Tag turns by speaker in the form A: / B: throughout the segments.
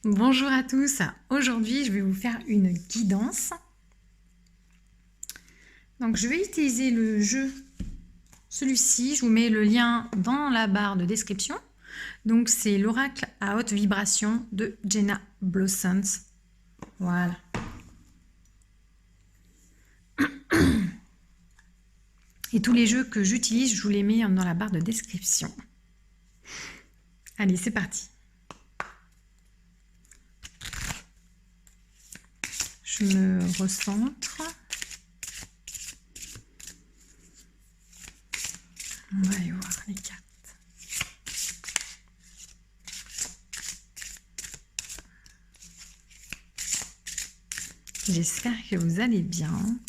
A: Bonjour à tous, aujourd'hui je vais vous faire une guidance. Donc je vais utiliser le jeu, celui-ci, je vous mets le lien dans la barre de description. Donc c'est l'oracle à haute vibration de Jenna Blossoms. Voilà. Et tous les jeux que j'utilise, je vous les mets dans la barre de description. Allez, c'est parti. Je me recentre. On va aller voir les cartes. J'espère que vous allez bien.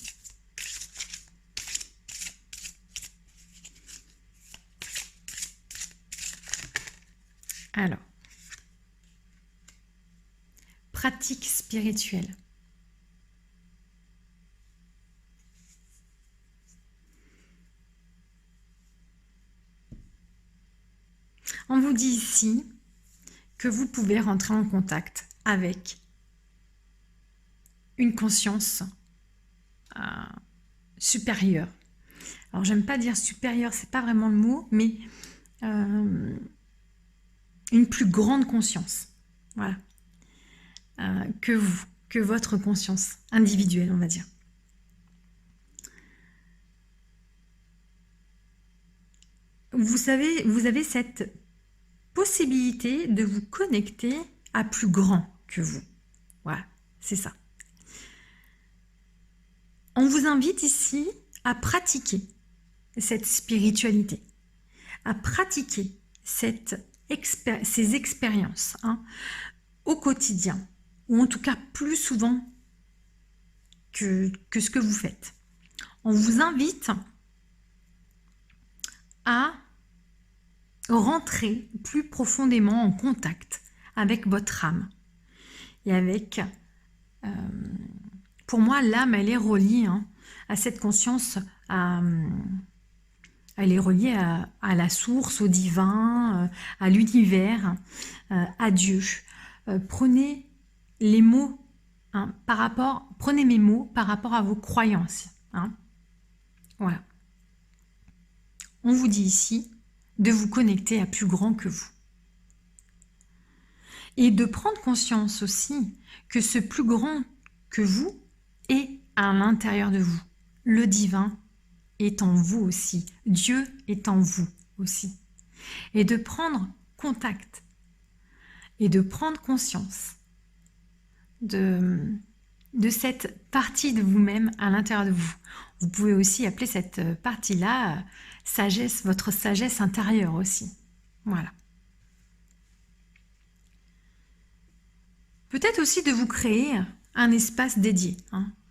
A: Alors, pratique spirituelle. On vous dit ici que vous pouvez rentrer en contact avec une conscience supérieure. Alors, j'aime pas dire supérieure, c'est pas vraiment le mot, mais une plus grande conscience. Voilà. Que vous, que votre conscience individuelle, on va dire. Vous savez, vous avez cette possibilité de vous connecter à plus grand que vous. Voilà, c'est ça. On vous invite ici à pratiquer cette spiritualité, à pratiquer ces expériences au quotidien, ou en tout cas plus souvent que ce que vous faites. On vous invite à rentrer plus profondément en contact avec votre âme et avec, pour moi, l'âme, elle est reliée à cette conscience, elle est reliée à la source, au divin, à l'univers, à Dieu. Prenez les mots prenez mes mots par rapport à vos croyances. Voilà. On vous dit ici de vous connecter à plus grand que vous. Et de prendre conscience aussi que ce plus grand que vous est à l'intérieur de vous. Le divin est en vous aussi. Dieu est en vous aussi. Et de prendre contact et de prendre conscience de cette partie de vous-même à l'intérieur de vous. Vous pouvez aussi appeler cette partie-là sagesse, votre sagesse intérieure aussi. Voilà. Peut-être aussi de vous créer un espace dédié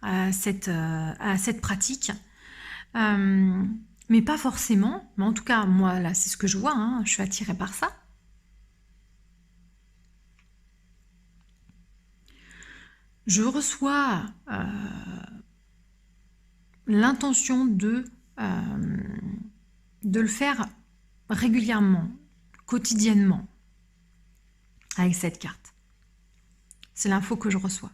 A: à cette pratique. Mais pas forcément. Mais en tout cas, moi, là, c'est ce que je vois. Je suis attirée par ça. Je reçois l'intention de le faire régulièrement, quotidiennement, avec cette carte. C'est l'info que je reçois.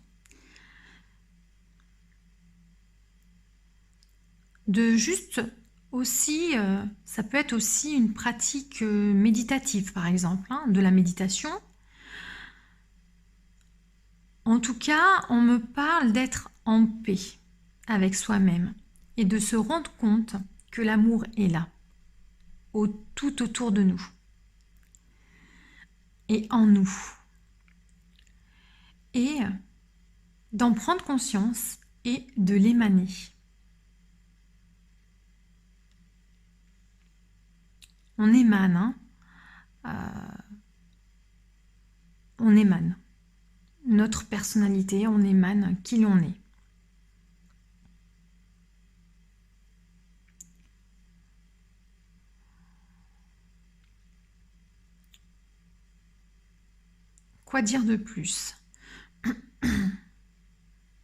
A: De juste aussi, ça peut être aussi une pratique méditative, par exemple, de la méditation. En tout cas, on me parle d'être en paix avec soi-même et de se rendre compte que l'amour est là, tout autour de nous et en nous. Et d'en prendre conscience et de l'émaner. On émane, on émane. Notre personnalité, on émane qui l'on est. Quoi dire de plus?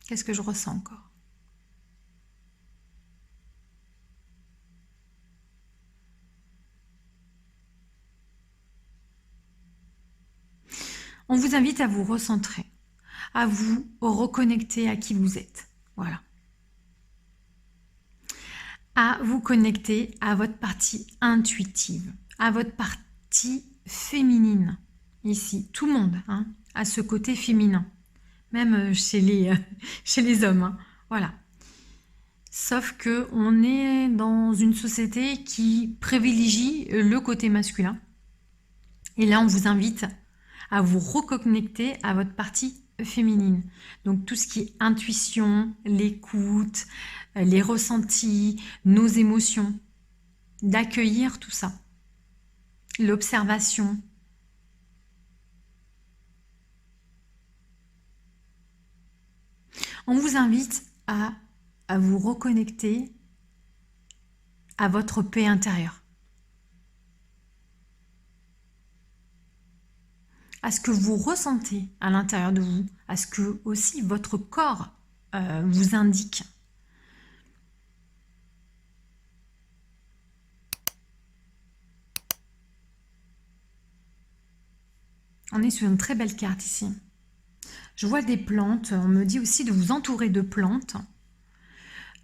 A: Qu'est-ce que je ressens encore? On vous invite à vous recentrer, à vous reconnecter à qui vous êtes. Voilà. À vous connecter à votre partie intuitive, à votre partie féminine. Ici, tout le monde a ce côté féminin, même chez les hommes. Voilà. Sauf que on est dans une société qui privilégie le côté masculin. Et là, on vous invite à vous reconnecter à votre partie féminine. Donc tout ce qui est intuition, l'écoute, les ressentis, nos émotions, d'accueillir tout ça. L'observation. On vous invite à vous reconnecter à votre paix intérieure. À ce que vous ressentez à l'intérieur de vous, à ce que aussi votre corps vous indique. On est sur une très belle carte ici. Je vois des plantes, on me dit aussi de vous entourer de plantes.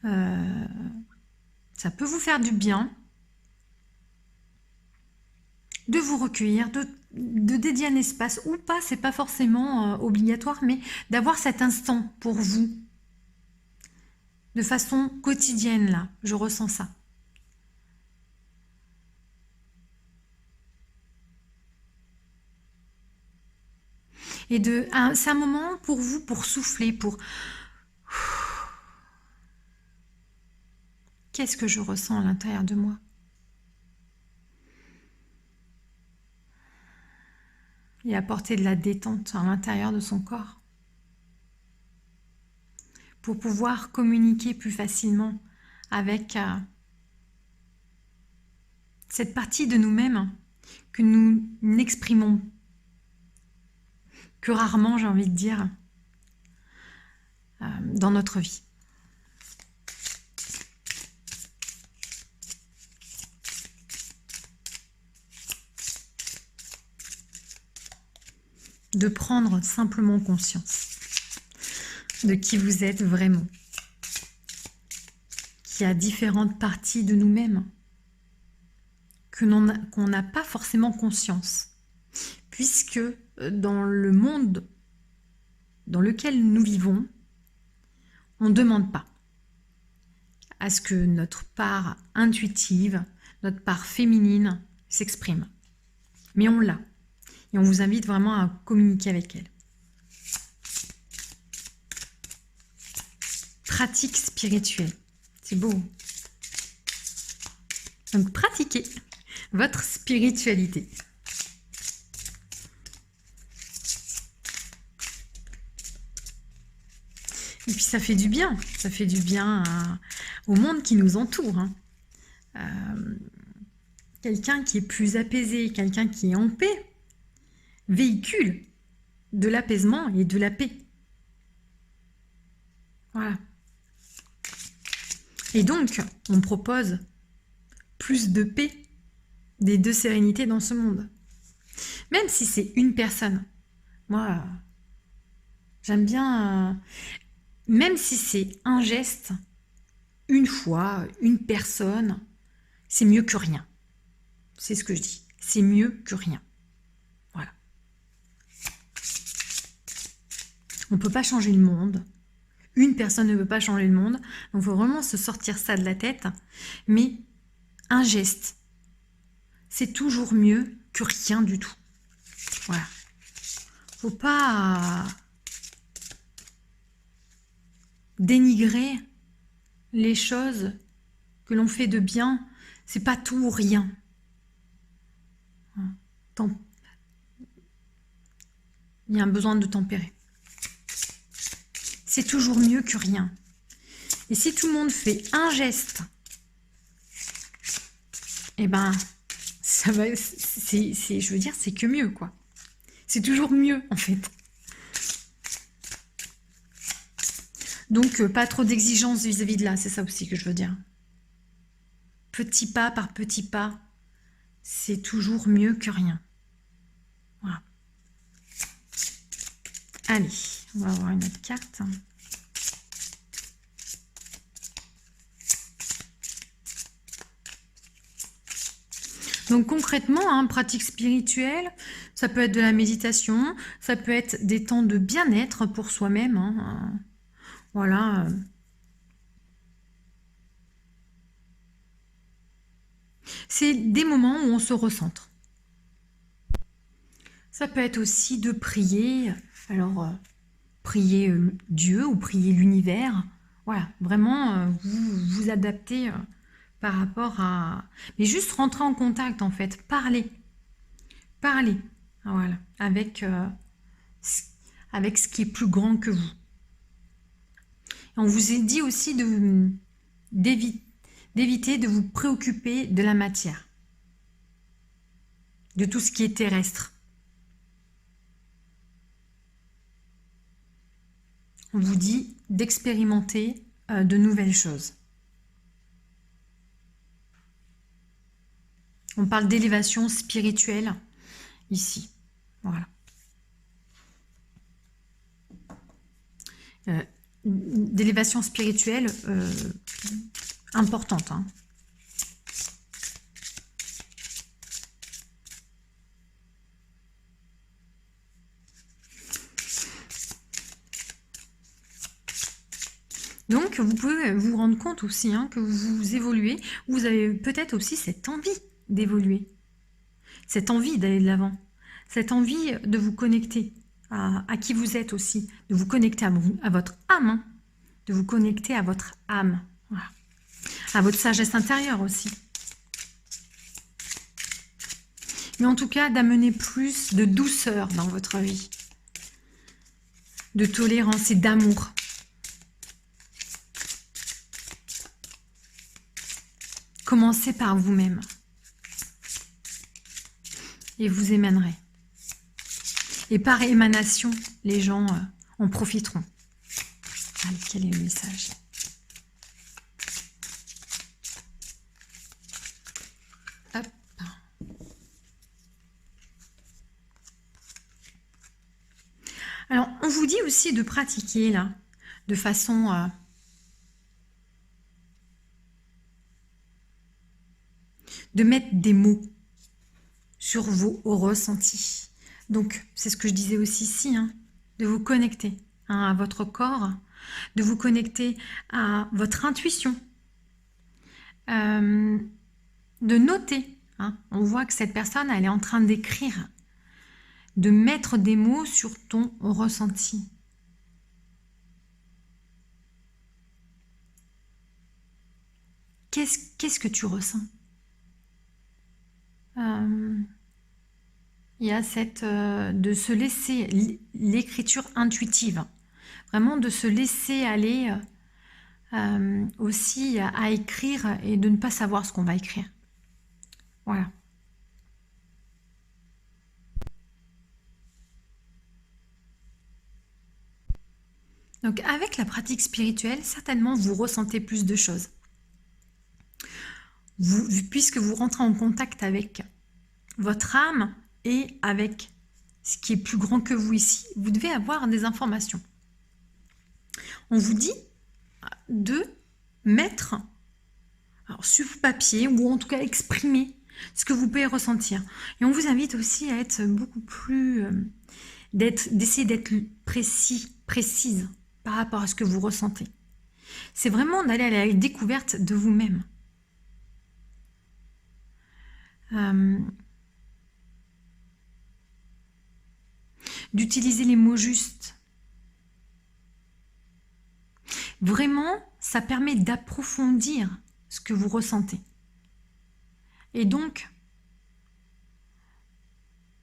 A: Ça peut vous faire du bien de vous recueillir, de dédier un espace ou pas, c'est pas forcément obligatoire, mais d'avoir cet instant pour vous de façon quotidienne là, je ressens ça. Et c'est un moment pour vous pour souffler, pour qu'est-ce que je ressens à l'intérieur de moi? Et apporter de la détente à l'intérieur de son corps. Pour pouvoir communiquer plus facilement avec cette partie de nous-mêmes que nous n'exprimons que rarement, j'ai envie de dire, dans notre vie. De prendre simplement conscience de qui vous êtes vraiment, qu'il y a différentes parties de nous-mêmes qu'on n'a pas forcément conscience, puisque dans le monde dans lequel nous vivons, on ne demande pas à ce que notre part intuitive, notre part féminine s'exprime. Mais on l'a. Et on vous invite vraiment à communiquer avec elle. Pratique spirituelle. C'est beau. Donc pratiquez votre spiritualité. Et puis ça fait du bien. Ça fait du bien au monde qui nous entoure. Quelqu'un qui est plus apaisé, quelqu'un qui est en paix, véhicule de l'apaisement et de la paix. Voilà. Et donc, on propose plus de paix, et de sérénité dans ce monde. Même si c'est une personne. Moi, j'aime bien... même si c'est un geste, une fois, une personne, c'est mieux que rien. C'est ce que je dis. C'est mieux que rien. Voilà. On ne peut pas changer le monde. Une personne ne peut pas changer le monde. Donc, il faut vraiment se sortir ça de la tête. Mais un geste, c'est toujours mieux que rien du tout. Voilà. Faut pas dénigrer les choses que l'on fait de bien. C'est pas tout ou rien. Il y a un besoin de tempérer. C'est toujours mieux que rien. Et si tout le monde fait un geste, eh ben, ça va, je veux dire, c'est que mieux, quoi. C'est toujours mieux, en fait. Donc, pas trop d'exigences vis-à-vis de là, c'est ça aussi que je veux dire. Petit pas par petit pas, c'est toujours mieux que rien. Voilà. Allez, on va voir une autre carte. Donc concrètement, hein, pratique spirituelle, ça peut être de la méditation, ça peut être des temps de bien-être pour soi-même. Hein, voilà. C'est des moments où on se recentre. Ça peut être aussi de prier, alors prier Dieu ou prier l'univers. Voilà, vraiment vous adaptez par rapport à... Mais juste rentrer en contact en fait, parler. Parler, voilà, avec ce qui est plus grand que vous. Et on vous a dit aussi d'éviter de vous préoccuper de la matière, de tout ce qui est terrestre. On vous dit d'expérimenter de nouvelles choses. On parle d'élévation spirituelle ici. Voilà. D'élévation spirituelle importante. Hein. Donc, vous pouvez vous rendre compte aussi hein, que vous évoluez. Vous avez peut-être aussi cette envie d'évoluer, cette envie d'aller de l'avant, cette envie de vous connecter à qui vous êtes aussi, de vous connecter à votre âme, hein, de vous connecter à votre âme, voilà. À votre sagesse intérieure aussi. Mais en tout cas, d'amener plus de douceur dans votre vie, de tolérance et d'amour. Commencez par vous-même et vous émanerez. Et par émanation, les gens en profiteront. Allez, quel est le message ? Hop. Alors, on vous dit aussi de pratiquer là, de façon de mettre des mots sur vos ressentis. Donc, c'est ce que je disais aussi ici, hein, de vous connecter hein, à votre corps, de vous connecter à votre intuition, de noter. Hein. On voit que cette personne, elle est en train d'écrire, de mettre des mots sur ton ressenti. Qu'est-ce que tu ressens ? Il y a de se laisser l'écriture intuitive, vraiment de se laisser aller aussi à écrire et de ne pas savoir ce qu'on va écrire. Voilà. Donc avec la pratique spirituelle, certainement vous ressentez plus de choses. Puisque vous rentrez en contact avec votre âme et avec ce qui est plus grand que vous ici, vous devez avoir des informations. On vous dit de mettre sur papier ou en tout cas exprimer ce que vous pouvez ressentir. Et on vous invite aussi à être beaucoup plus... d'essayer d'être précise par rapport à ce que vous ressentez. C'est vraiment d'aller à la découverte de vous-même. D'utiliser les mots justes. Vraiment, ça permet d'approfondir ce que vous ressentez. Et donc,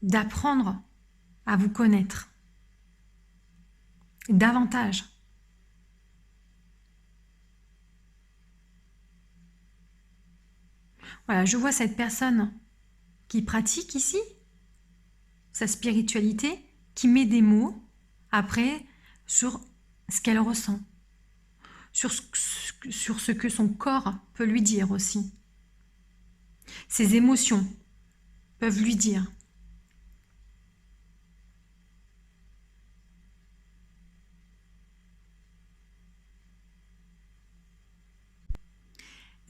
A: d'apprendre à vous connaître davantage. Voilà, je vois cette personne qui pratique ici sa spiritualité, qui met des mots après sur ce qu'elle ressent, sur ce que son corps peut lui dire aussi. Ses émotions peuvent lui dire.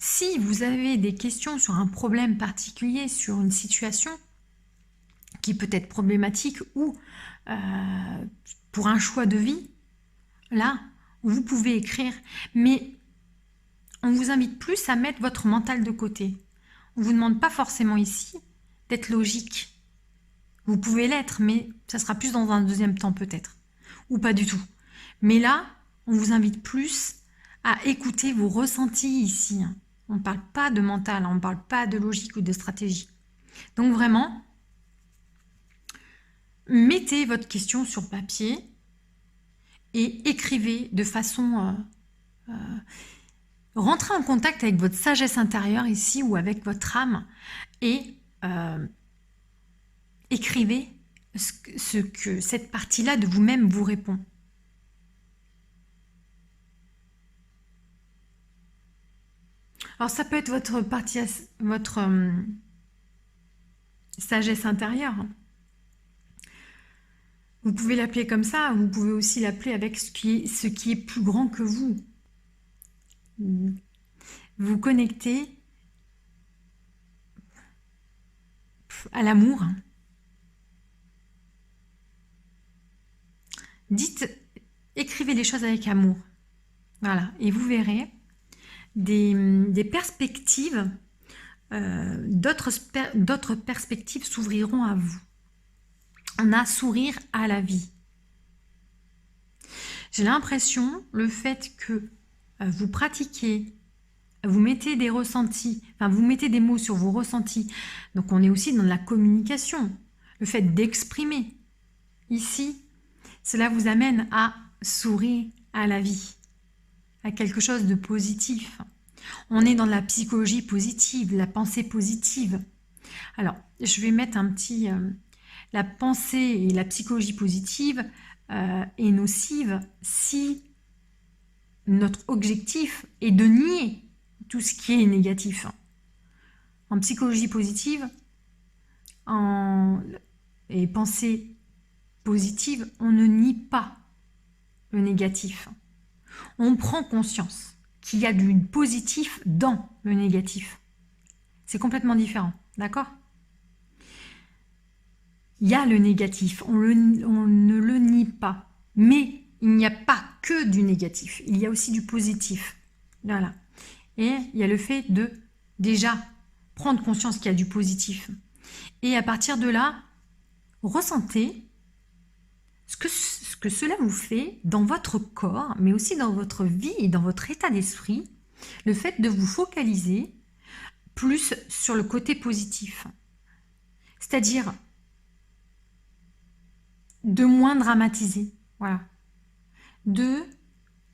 A: Si vous avez des questions sur un problème particulier, sur une situation qui peut être problématique ou pour un choix de vie, là, vous pouvez écrire. Mais on vous invite plus à mettre votre mental de côté. On ne vous demande pas forcément ici d'être logique. Vous pouvez l'être, mais ça sera plus dans un deuxième temps peut-être. Ou pas du tout. Mais là, on vous invite plus à écouter vos ressentis ici. On ne parle pas de mental, on ne parle pas de logique ou de stratégie. Donc vraiment, mettez votre question sur papier et écrivez de façon... rentrez en contact avec votre sagesse intérieure ici ou avec votre âme et écrivez ce que cette partie-là de vous-même vous répond. Alors ça peut être votre partie, votre sagesse intérieure. Vous pouvez l'appeler comme ça, vous pouvez aussi l'appeler avec ce qui est plus grand que vous. Vous connectez à l'amour. Écrivez les choses avec amour. Voilà, et vous verrez des perspectives, d'autres perspectives s'ouvriront à vous. On a sourire à la vie. J'ai l'impression, le fait que vous pratiquez, vous mettez des ressentis, enfin vous mettez des mots sur vos ressentis, donc on est aussi dans la communication, le fait d'exprimer. Ici, cela vous amène à sourire à la vie, à quelque chose de positif. On est dans la psychologie positive, la pensée positive. Alors, je vais mettre un petit... la pensée et la psychologie positive est nocive si notre objectif est de nier tout ce qui est négatif. En psychologie positive et pensée positive, on ne nie pas le négatif. On prend conscience qu'il y a du positif dans le négatif. C'est complètement différent, d'accord ? Il y a le négatif, on ne le nie pas, mais il n'y a pas que du négatif, il y a aussi du positif. Voilà. Et il y a le fait de déjà prendre conscience qu'il y a du positif. Et à partir de là, ressentez ce que cela vous fait dans votre corps, mais aussi dans votre vie et dans votre état d'esprit, le fait de vous focaliser plus sur le côté positif. C'est-à-dire de moins dramatiser, voilà. De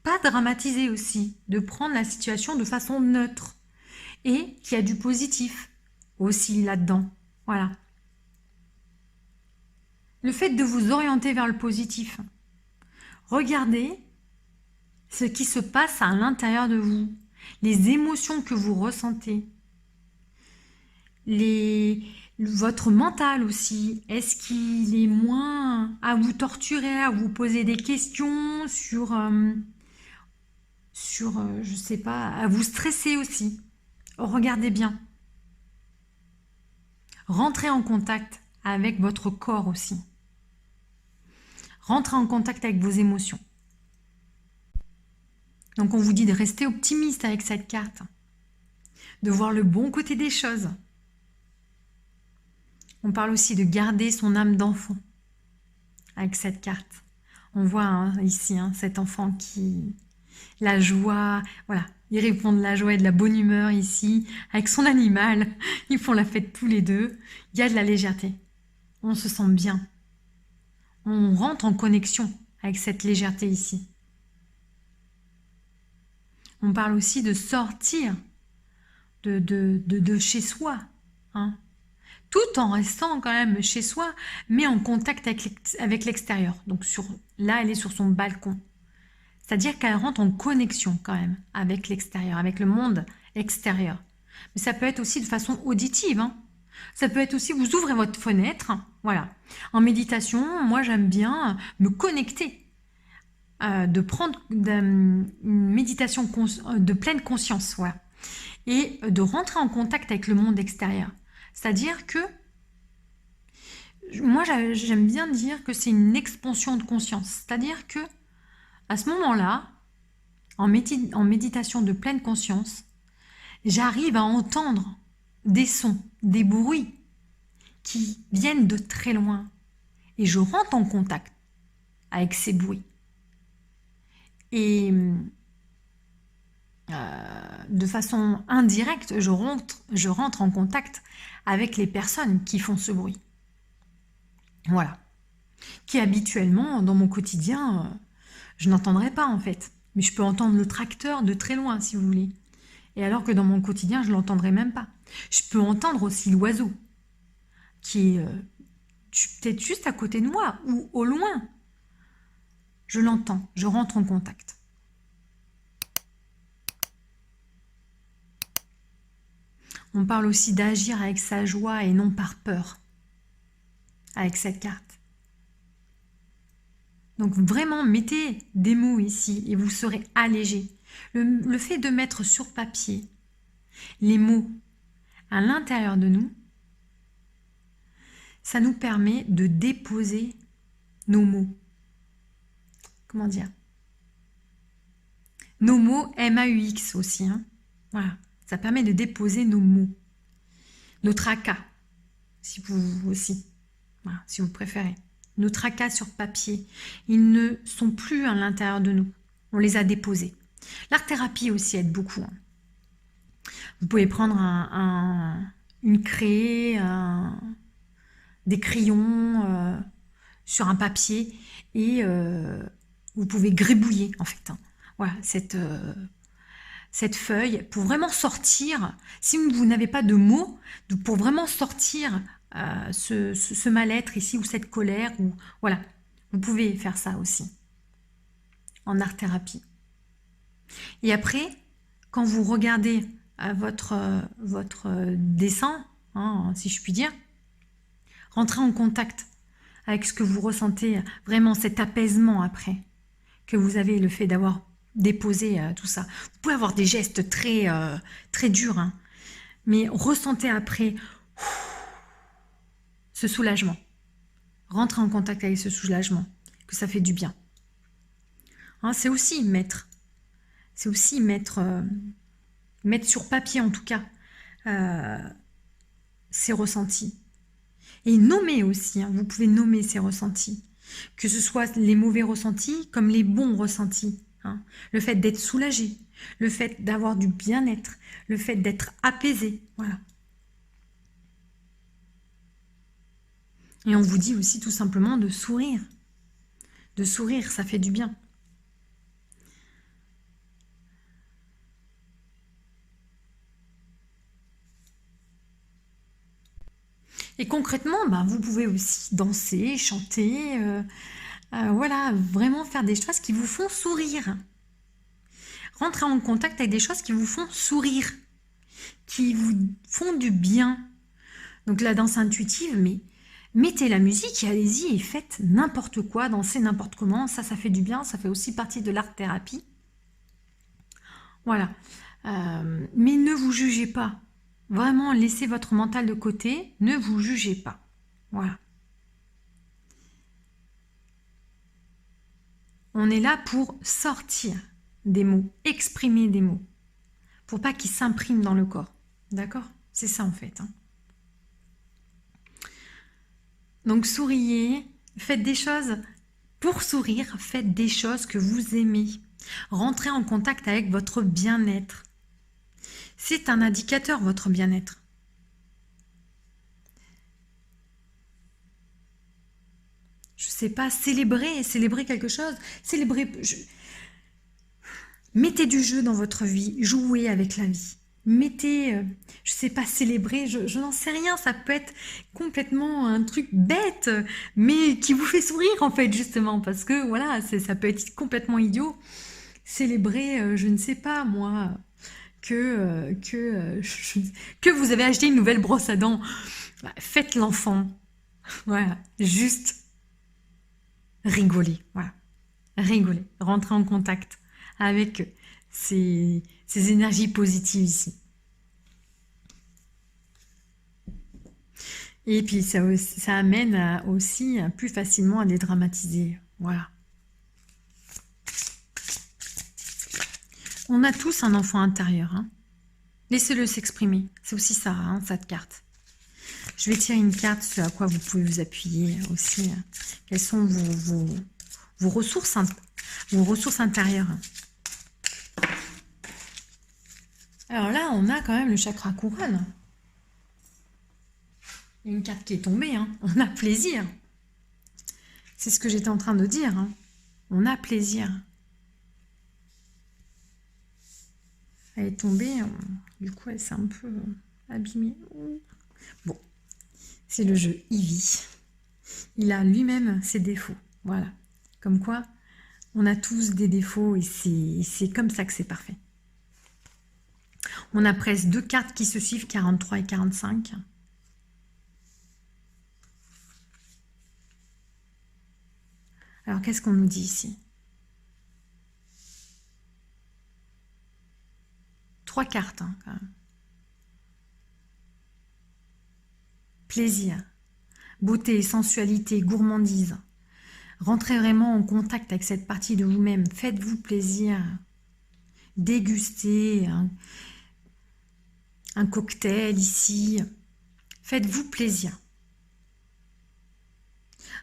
A: pas dramatiser aussi, de prendre la situation de façon neutre et qu'il y a du positif aussi là-dedans, voilà. Le fait de vous orienter vers le positif, regardez ce qui se passe à l'intérieur de vous, les émotions que vous ressentez, votre mental aussi, est-ce qu'il est moins à vous torturer, à vous poser des questions sur je sais pas, à vous stresser aussi. Regardez bien. Rentrez en contact avec votre corps aussi. Rentrez en contact avec vos émotions. Donc on vous dit de rester optimiste avec cette carte, de voir le bon côté des choses. On parle aussi de garder son âme d'enfant avec cette carte. On voit ici cet enfant qui... La joie, voilà, ils répondent de la joie et de la bonne humeur ici, avec son animal. Ils font la fête tous les deux. Il y a de la légèreté. On se sent bien. On rentre en connexion avec cette légèreté ici. On parle aussi de sortir de chez soi, tout en restant quand même chez soi, mais en contact avec l'extérieur. Donc là, elle est sur son balcon. C'est-à-dire qu'elle rentre en connexion quand même avec l'extérieur, avec le monde extérieur. Mais ça peut être aussi de façon auditive. Ça peut être aussi, vous ouvrez votre fenêtre, voilà. En méditation, moi j'aime bien me connecter, de prendre une méditation de pleine conscience, voilà. et de rentrer en contact avec le monde extérieur. C'est-à-dire que moi, j'aime bien dire que c'est une expansion de conscience. C'est-à-dire que à ce moment-là, en méditation de pleine conscience, j'arrive à entendre des sons, des bruits qui viennent de très loin. Et je rentre en contact avec ces bruits. Et de façon indirecte, je rentre en contact avec les personnes qui font ce bruit. Voilà. Qui habituellement, dans mon quotidien, je n'entendrai pas en fait. Mais je peux entendre le tracteur de très loin, si vous voulez. Et alors que dans mon quotidien, je ne l'entendrai même pas. Je peux entendre aussi l'oiseau, qui est peut-être juste à côté de moi, ou au loin. Je l'entends, je rentre en contact. On parle aussi d'agir avec sa joie et non par peur, avec cette carte. Donc vraiment, mettez des mots ici et vous serez allégé. Le fait de mettre sur papier les mots à l'intérieur de nous, ça nous permet de déposer nos mots. Comment dire? Nos mots M-A-U-X aussi. Hein. Voilà, ça permet de déposer nos mots. Nos tracas, si vous aussi, voilà, si vous préférez. Nos tracas sur papier, ils ne sont plus à l'intérieur de nous. On les a déposés. L'art-thérapie aussi aide beaucoup. Hein. Vous pouvez prendre une craie, des crayons sur un papier et vous pouvez gribouiller en fait. Hein. Voilà, cette feuille pour vraiment sortir, si vous n'avez pas de mots, pour vraiment sortir ce mal-être ici ou cette colère, ou voilà, vous pouvez faire ça aussi en art-thérapie. Et après, quand vous regardez votre dessin, hein, si je puis dire, rentrez en contact avec ce que vous ressentez, vraiment cet apaisement après, que vous avez le fait d'avoir déposé tout ça. Vous pouvez avoir des gestes très durs, hein, mais ressentez après ce soulagement. Rentrez en contact avec ce soulagement, que ça fait du bien. Hein, c'est aussi mettre sur papier en tout cas ces ressentis. Et nommer aussi, hein, vous pouvez nommer ces ressentis, que ce soit les mauvais ressentis comme les bons ressentis. Hein. Le fait d'être soulagé, le fait d'avoir du bien-être, le fait d'être apaisé, voilà. Et on vous dit aussi tout simplement de sourire. De sourire, ça fait du bien. Et concrètement, ben, vous pouvez aussi danser, chanter, voilà, vraiment faire des choses qui vous font sourire. Rentrez en contact avec des choses qui vous font sourire, qui vous font du bien. Donc la danse intuitive, mais mettez la musique et allez-y et faites n'importe quoi, dansez n'importe comment, ça fait du bien, ça fait aussi partie de l'art-thérapie. Voilà. Mais ne vous jugez pas. Vraiment, laissez votre mental de côté, ne vous jugez pas. Voilà. On est là pour sortir des mots, exprimer des mots, pour pas qu'ils s'impriment dans le corps. D'accord? C'est ça en fait. Hein. Donc souriez, faites des choses pour sourire, faites des choses que vous aimez. Rentrez en contact avec votre bien-être. C'est un indicateur, votre bien-être. Je sais pas, célébrer quelque chose, mettez du jeu dans votre vie, jouez avec la vie. Mettez, je sais pas, célébrer, je n'en sais rien, ça peut être complètement un truc bête, mais qui vous fait sourire en fait, justement, parce que voilà, ça peut être complètement idiot. Célébrer, je ne sais pas, moi, que vous avez acheté une nouvelle brosse à dents. Faites l'enfant. Voilà, juste rigoler, voilà. Rigoler, rentrer en contact avec ces énergies positives ici. Et puis ça amène aussi plus facilement à dédramatiser. Voilà. On a tous un enfant intérieur. Hein. Laissez-le s'exprimer. C'est aussi ça, hein, cette carte. Je vais tirer une carte sur à quoi vous pouvez vous appuyer aussi. Quelles sont vos ressources intérieures. Alors là, on a quand même le chakra couronne. Il y a une carte qui est tombée. Hein. On a plaisir. C'est ce que j'étais en train de dire. Hein. On a plaisir. Elle est tombée. Du coup, elle s'est un peu abîmée. Bon. C'est le jeu. Il vit. Il a lui-même ses défauts. Voilà. Comme quoi, on a tous des défauts et c'est comme ça que c'est parfait. On a presque 2 cartes qui se suivent, 43 et 45. Alors, qu'est-ce qu'on nous dit ici? 3 cartes, hein, quand même. Plaisir, beauté, sensualité, gourmandise. Rentrez vraiment en contact avec cette partie de vous-même. Faites-vous plaisir. Dégustez un cocktail ici. Faites-vous plaisir.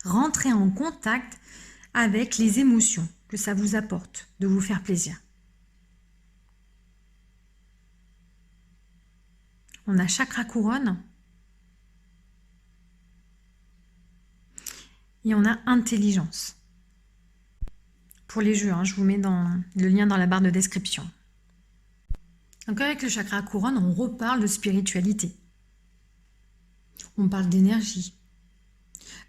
A: Rentrez en contact avec les émotions que ça vous apporte de vous faire plaisir. On a chakra couronne. Et on a intelligence. Pour les jeux, hein, je vous mets le lien dans la barre de description. Donc avec le chakra couronne, on reparle de spiritualité. On parle d'énergie,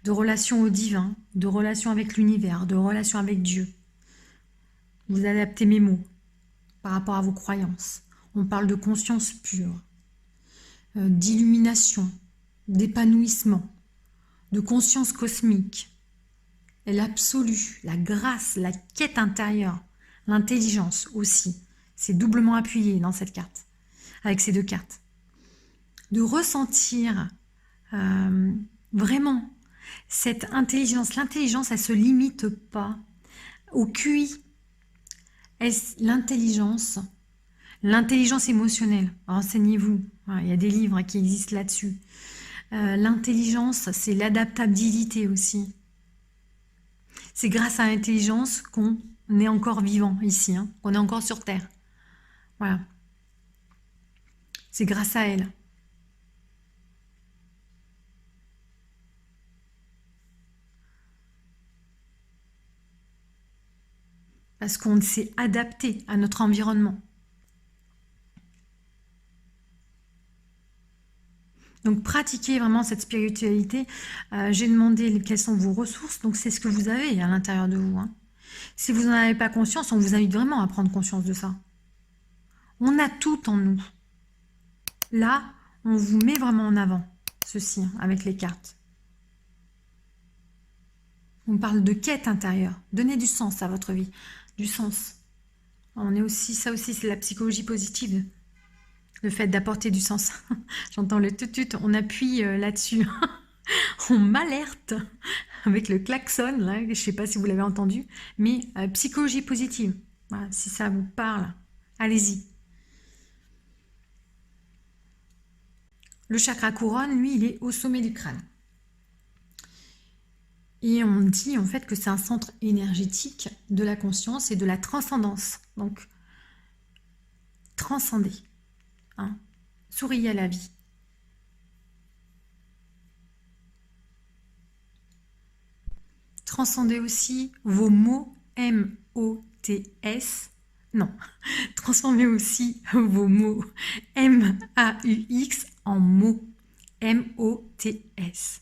A: de relation au divin, de relation avec l'univers, de relation avec Dieu. Vous adaptez mes mots par rapport à vos croyances. On parle de conscience pure, d'illumination, d'épanouissement, de conscience cosmique, et l'absolu, la grâce, la quête intérieure, l'intelligence aussi. C'est doublement appuyé dans cette carte, avec ces 2 cartes. De ressentir vraiment cette intelligence. L'intelligence, elle ne se limite pas au QI. L'intelligence émotionnelle. Renseignez-vous, il y a des livres qui existent là-dessus. L'intelligence, c'est l'adaptabilité aussi. C'est grâce à l'intelligence qu'on est encore vivant ici, hein, qu'on est encore sur Terre. Voilà. C'est grâce à elle. Parce qu'on s'est adapté à notre environnement. Donc, pratiquez vraiment cette spiritualité. J'ai demandé quelles sont vos ressources. Donc, c'est ce que vous avez à l'intérieur de vous. Hein. Si vous n'en avez pas conscience, on vous invite vraiment à prendre conscience de ça. On a tout en nous. Là, on vous met vraiment en avant, ceci, hein, avec les cartes. On parle de quête intérieure. Donnez du sens à votre vie. Du sens. On est aussi, ça aussi, c'est la psychologie positive. Le fait d'apporter du sens. J'entends le tutut, on appuie là-dessus. On m'alerte avec le klaxon, là, je ne sais pas si vous l'avez entendu, mais psychologie positive. Voilà, si ça vous parle, allez-y. Le chakra couronne, lui, il est au sommet du crâne. Et on dit en fait que c'est un centre énergétique de la conscience et de la transcendance. Donc, transcender. Hein. Souriez à la vie. Transcendez aussi vos mots M-O-T-S. Non, transformez aussi vos mots M-A-U-X en mots M-O-T-S.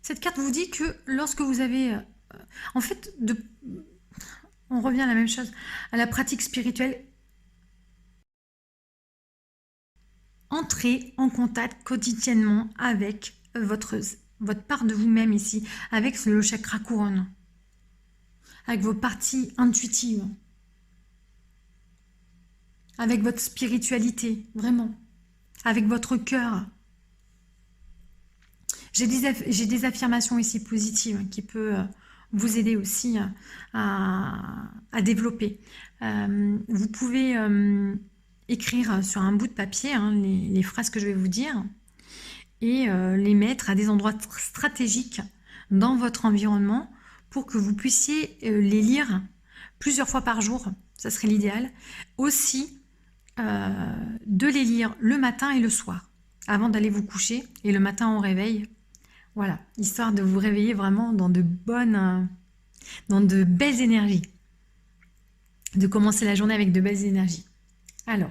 A: Cette carte vous dit que lorsque vous avez... en fait, on revient à la même chose, à la pratique spirituelle. Entrez en contact quotidiennement avec votre part de vous-même ici, avec le chakra couronne, avec vos parties intuitives, avec votre spiritualité, vraiment. avec votre cœur. J'ai des affirmations ici positives qui peuvent vous aider aussi à développer. Vous pouvez écrire sur un bout de papier les phrases que je vais vous dire et les mettre à des endroits stratégiques dans votre environnement pour que vous puissiez les lire plusieurs fois par jour. Ça serait l'idéal. Aussi, de les lire le matin et le soir, avant d'aller vous coucher et le matin au réveil. Voilà, histoire de vous réveiller vraiment dans de belles énergies. De commencer la journée avec de belles énergies. Alors,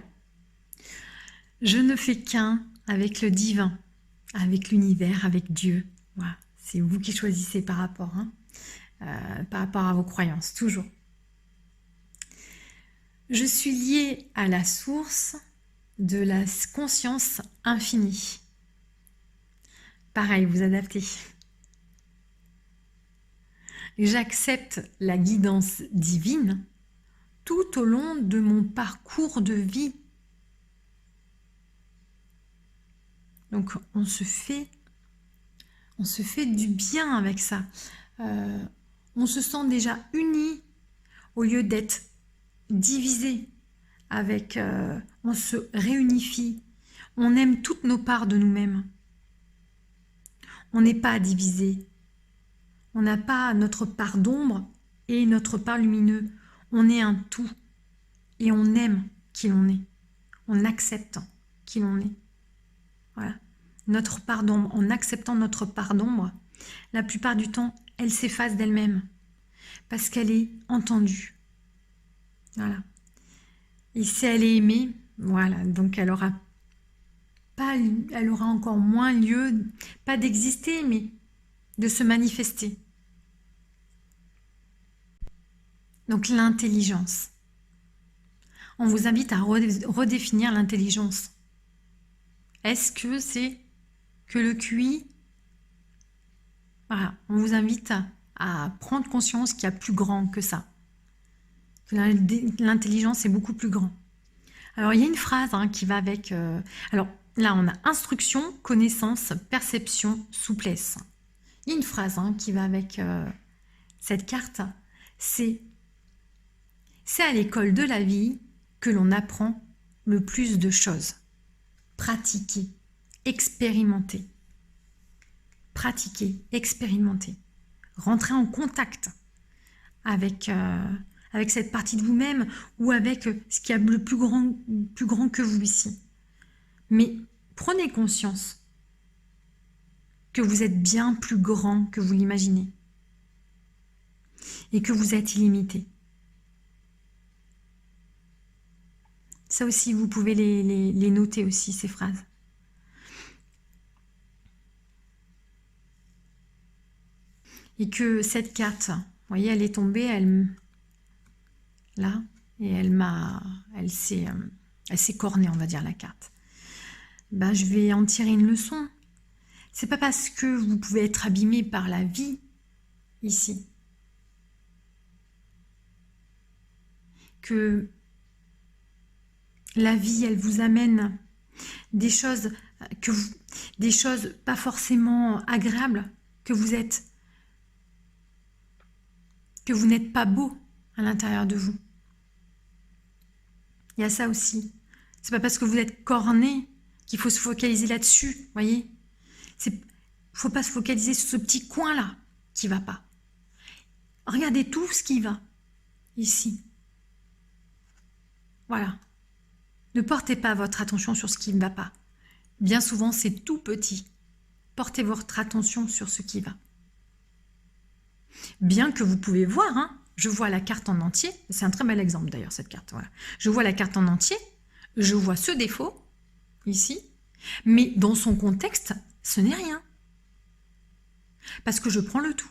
A: je ne fais qu'un avec le divin, avec l'univers, avec Dieu. Voilà, c'est vous qui choisissez par rapport à vos croyances, toujours. Je suis liée à la source de la conscience infinie. Pareil, vous adaptez. J'accepte la guidance divine tout au long de mon parcours de vie. Donc on se fait du bien avec ça. On se sent déjà unis au lieu d'être divisé. On se réunifie. On aime toutes nos parts de nous-mêmes. On n'est pas divisé. On n'a pas notre part d'ombre et notre part lumineuse. On est un tout. Et on aime qui l'on est. On accepte qui l'on est. Voilà. Notre part d'ombre, en acceptant notre part d'ombre, la plupart du temps, elle s'efface d'elle-même. Parce qu'elle est entendue. Voilà. Et si elle est aimée, voilà, donc elle aura encore moins lieu, pas d'exister, mais de se manifester. Donc l'intelligence. On vous invite à redéfinir l'intelligence. Est-ce que c'est que le QI? Voilà, on vous invite à prendre conscience qu'il y a plus grand que ça. Que l'intelligence est beaucoup plus grand. Alors il y a une phrase qui va avec... alors là on a instruction, connaissance, perception, souplesse. Il y a une phrase qui va avec cette carte, c'est à l'école de la vie que l'on apprend le plus de choses. Pratiquer, expérimenter. Pratiquer, expérimenter. Rentrer en contact avec cette partie de vous-même ou avec ce qui a le plus grand que vous ici. Mais prenez conscience que vous êtes bien plus grand que vous l'imaginez et que vous êtes illimité. Ça aussi, vous pouvez les noter aussi, ces phrases. Et que cette carte, vous voyez, elle est tombée, là, et elle s'est cornée, on va dire, la carte. Ben, je vais en tirer une leçon. C'est pas parce que vous pouvez être abîmé par la vie, ici, que la vie, elle vous amène des choses pas forcément agréables, que vous n'êtes pas beau à l'intérieur de vous. Il y a ça aussi. C'est pas parce que vous êtes corné qu'il faut se focaliser là-dessus, voyez. Faut pas se focaliser sur ce petit coin-là qui va pas. Regardez tout ce qui va ici. Voilà. Ne portez pas votre attention sur ce qui ne va pas. Bien souvent, c'est tout petit. Portez votre attention sur ce qui va. Bien que vous pouvez voir, je vois la carte en entier. C'est un très bel exemple d'ailleurs, cette carte. Voilà. Je vois la carte en entier. Je vois ce défaut, ici. Mais dans son contexte, ce n'est rien. Parce que je prends le tout.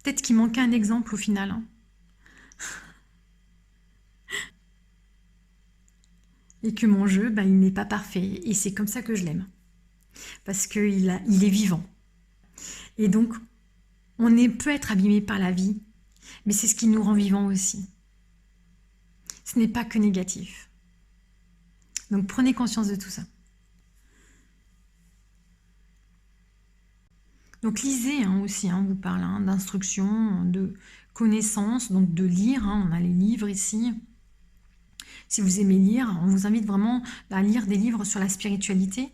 A: Peut-être qu'il manquait un exemple au final. Et que mon jeu, il n'est pas parfait. Et c'est comme ça que je l'aime. Parce qu'il est vivant. Et donc, on peut être abîmé par la vie, Mais c'est ce qui nous rend vivants aussi. Ce n'est pas que négatif. Donc prenez conscience de tout ça. Donc lisez aussi, on vous parle d'instruction, de connaissances, donc de lire, on a les livres ici. Si vous aimez lire, on vous invite vraiment à lire des livres sur la spiritualité.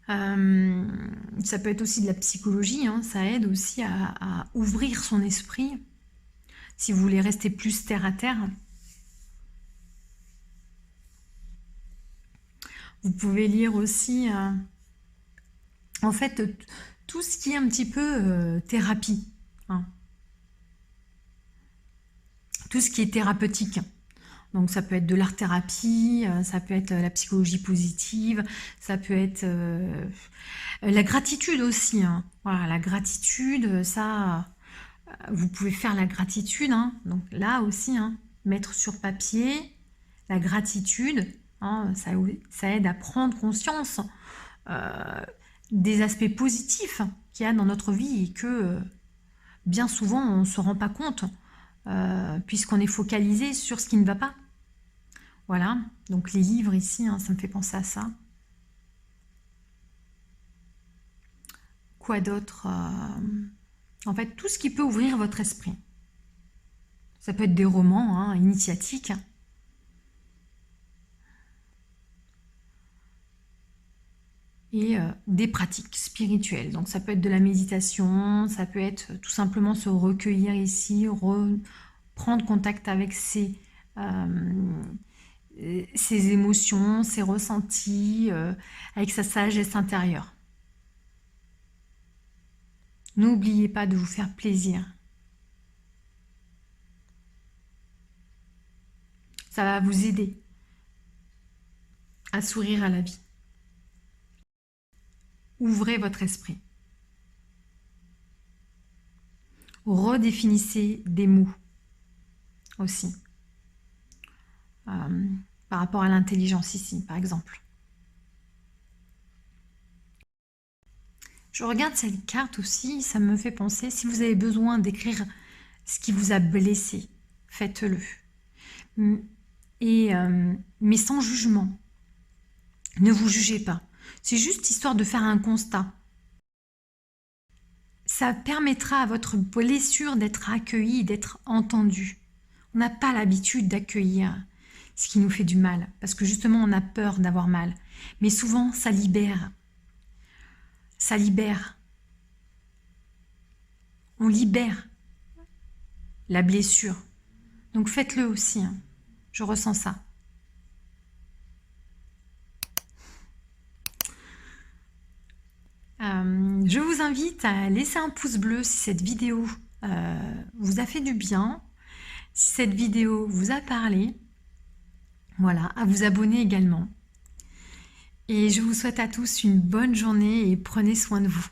A: Ça peut être aussi de la psychologie, ça aide aussi à ouvrir son esprit. Si vous voulez rester plus terre à terre, vous pouvez lire aussi, en fait, tout ce qui est un petit peu thérapie. Tout ce qui est thérapeutique. Donc ça peut être de l'art-thérapie, ça peut être la psychologie positive, ça peut être la gratitude aussi. Voilà, la gratitude, ça, vous pouvez faire la gratitude. Donc là aussi, mettre sur papier la gratitude, ça aide à prendre conscience des aspects positifs qu'il y a dans notre vie et que bien souvent on ne se rend pas compte puisqu'on est focalisé sur ce qui ne va pas. Voilà, donc les livres ici, ça me fait penser à ça. Quoi d'autre? En fait, tout ce qui peut ouvrir votre esprit. Ça peut être des romans initiatiques. Et des pratiques spirituelles. Donc ça peut être de la méditation, ça peut être tout simplement se recueillir ici, prendre contact avec ses émotions, ses ressentis, avec sa sagesse intérieure. N'oubliez pas de vous faire plaisir. Ça va vous aider à sourire à la vie. Ouvrez votre esprit. Redéfinissez des mots aussi. Par rapport à l'intelligence ici, par exemple. Je regarde cette carte aussi, ça me fait penser, si vous avez besoin d'écrire ce qui vous a blessé, faites-le. Mais sans jugement. Ne vous jugez pas. C'est juste histoire de faire un constat. Ça permettra à votre blessure d'être accueillie, d'être entendue. On n'a pas l'habitude d'accueillir ce qui nous fait du mal, parce que justement on a peur d'avoir mal. Mais souvent ça libère. Ça libère. On libère la blessure. Donc faites-le aussi. Je ressens ça. Je vous invite à laisser un pouce bleu si cette vidéo vous a fait du bien, si cette vidéo vous a parlé, voilà, à vous abonner également. Et je vous souhaite à tous une bonne journée et prenez soin de vous.